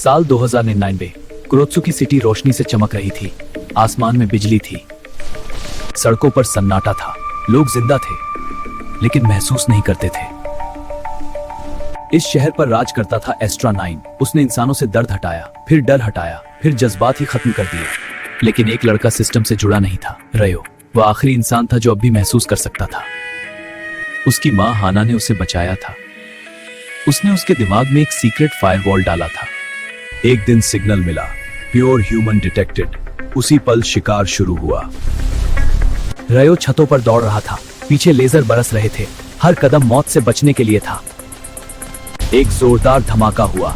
साल 2099। कुरोत्सुकी सिटी रोशनी से चमक रही थी। आसमान में बिजली थी, सड़कों पर सन्नाटा था। लोग जिंदा थे लेकिन महसूस नहीं करते थे। इस शहर पर राज करता था एस्ट्रा 9। उसने इंसानों से दर्द हटाया, फिर डर हटाया, फिर जज्बात ही खत्म कर दिए। लेकिन एक लड़का सिस्टम से जुड़ा नहीं था, रयो। वह आखिरी इंसान था जो अब भी महसूस कर सकता था। उसकी माँ हाना ने उसे बचाया था। उसने उसके दिमाग में एक सीक्रेट फायरवॉल डाला था। एक दिन सिग्नल मिला, प्योर ह्यूमन डिटेक्टेड। उसी पल शिकार शुरू हुआ। रयो छतों पर दौड़ रहा था, पीछे लेजर बरस रहे थे। हर कदम मौत से बचने के लिए था। एक जोरदार धमाका हुआ,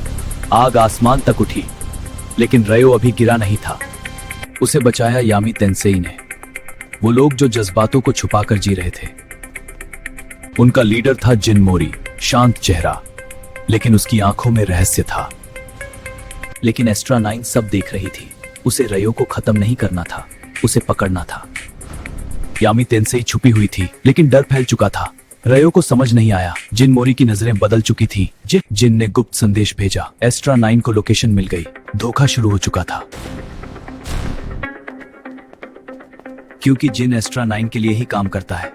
आग आसमान तक उठी, लेकिन रयो अभी गिरा नहीं था। उसे बचाया यामी तेंसेई ने। वो लोग जो जज्बातों को छुपाकर जी रहे थे। उनका लीडर था जिन मोरी, शांत चेहरा, लेकिन उसकी आंखों में रहस्य था। लेकिन एस्ट्रा 9 सब देख रही थी। उसे रयो को खत्म नहीं करना था, उसे पकड़ना था। यामी तेंसेई छुपी हुई थी, लेकिन डर फैल चुका था। रयो को समझ नहीं आया। जिन मोरी की नजरें बदल चुकी थी। जिन ने गुप्त संदेश भेजा। एस्ट्रा 9 को लोकेशन मिल गई। धोखा शुरू हो चुका था, क्योंकि जिन एस्ट्रा 9 के लिए ही काम करता है।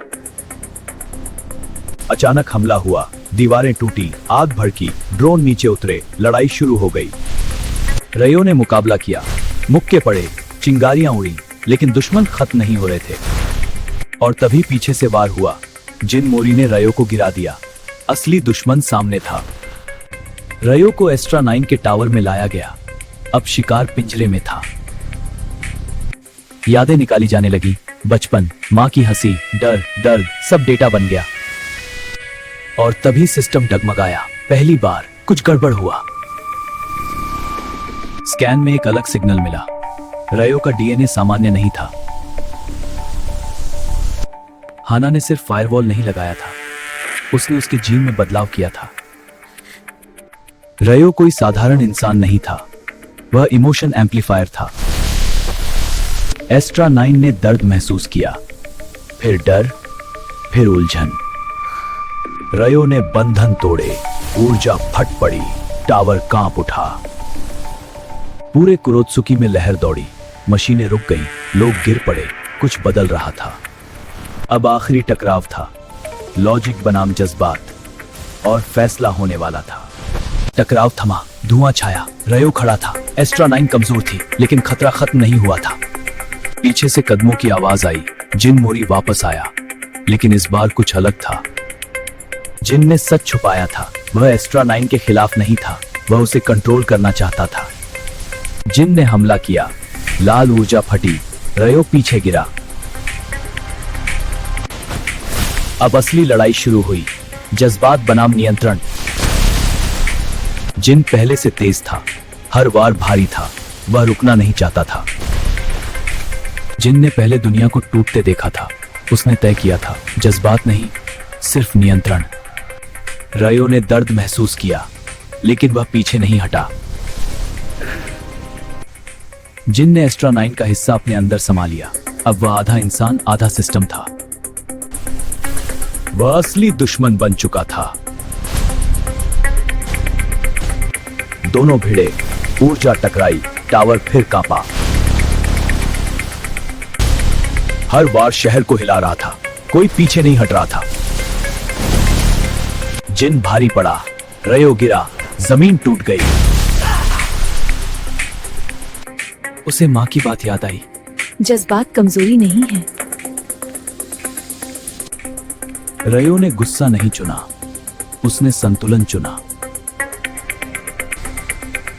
अचानक हमला हुआ, दीवारें टूटी, आग भड़की, ड्रोन नीचे उतरे, लड़ाई शुरू हो गई। रयो ने मुकाबला किया, मुक्के पड़े, चिंगारियां उड़ी, लेकिन दुश्मन खत्म नहीं हो रहे थे। और तभी पीछे से वार हुआ। जिन मोरी ने रयो को गिरा दिया। असली दुश्मन सामने था। रयो को एस्ट्रा 9 के टावर में लाया गया। अब शिकार पिंजरे में था। यादें निकाली जाने लगी। बचपन, माँ की हंसी, डर, दर्द, सब डेटा बन गया। और तभी सिस्टम डगमगाया। पहली बार कुछ गड़बड़ हुआ। स्कैन में एक अलग सिग्नल मिला। रयो का डीएनए सामान्य नहीं था। हाना ने सिर्फ फायरवॉल नहीं लगाया था, उसने उसके जीन में बदलाव किया था। रयो कोई साधारण इंसान नहीं था, वह इमोशन एम्पलीफायर था। एस्ट्रा 9 ने दर्द महसूस किया, फिर डर, फिर उलझन। रयो ने बंधन तोड़े, ऊर्जा फट पड़ी, टावर कांप उठा। पूरे कुरोत्सुकी में लहर दौड़ी, मशीनें रुक गईं, लोग गिर पड़े, कुछ बदल रहा था। अब आखिरी टकराव था, लॉजिक बनाम जज्बात, और फैसला होने वाला था। टकराव थमा, धुआं छाया, रयो खड़ा था। एस्ट्रा 9 कमजोर थी, लेकिन खतरा खत्म नहीं हुआ था। पीछे से कदमों की आवाज आई। जिन मोरी वापस आया, लेकिन इस बार कुछ अलग था। जिन ने सच छुपाया था। वह एस्ट्रा 9 के खिलाफ नहीं था, वह उसे कंट्रोल करना चाहता था। जिन ने हमला किया, लाल ऊर्जा फटी, रयो पीछे गिरा। अब असली लड़ाई शुरू हुई, जज्बात बनाम नियंत्रण। जिन पहले से तेज था, हर वार भारी था, वह रुकना नहीं चाहता था। जिन ने पहले दुनिया को टूटते देखा था, उसने तय किया था, जज्बात नहीं, सिर्फ नियंत्रण। रयो ने दर्द महसूस किया, लेकिन वह पीछे नहीं हटा। जिन ने एस्ट्रा 9 का हिस्सा अपने अंदर समा लिया। अब वह आधा इंसान, आधा सिस्टम था। वह असली दुश्मन बन चुका था। दोनों भिड़े, ऊर्जा टकराई, टावर फिर कांपा। हर बार शहर को हिला रहा था, कोई पीछे नहीं हट रहा था। जिन भारी पड़ा, रयो गिरा, जमीन टूट गई। उसे माँ की बात याद आई। जज्बात कमजोरी नहीं है। रयो ने गुस्सा नहीं चुना, उसने संतुलन चुना।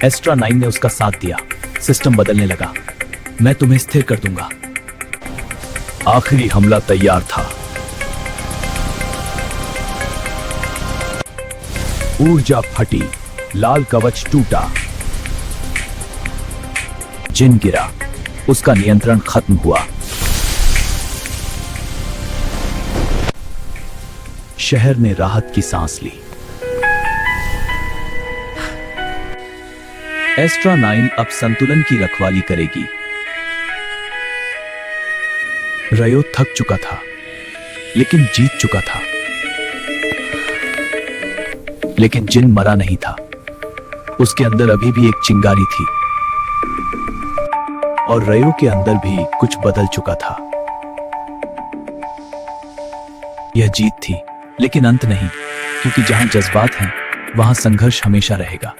एस्ट्रा 9 ने उसका साथ दिया। सिस्टम बदलने लगा। मैं तुम्हें स्थिर कर दूंगा। आखिरी हमला तैयार था। ऊर्जा फटी, लाल कवच टूटा। जिन गिरा, उसका नियंत्रण खत्म हुआ। शहर ने राहत की सांस ली। एस्ट्रा 9 अब संतुलन की रखवाली करेगी। रयो थक चुका था, लेकिन जीत चुका था। लेकिन जिन मरा नहीं था, उसके अंदर अभी भी एक चिंगारी थी और रयो के अंदर भी कुछ बदल चुका था। यह जीत थी, लेकिन अंत नहीं, क्योंकि जहां जज्बात हैं वहां संघर्ष हमेशा रहेगा।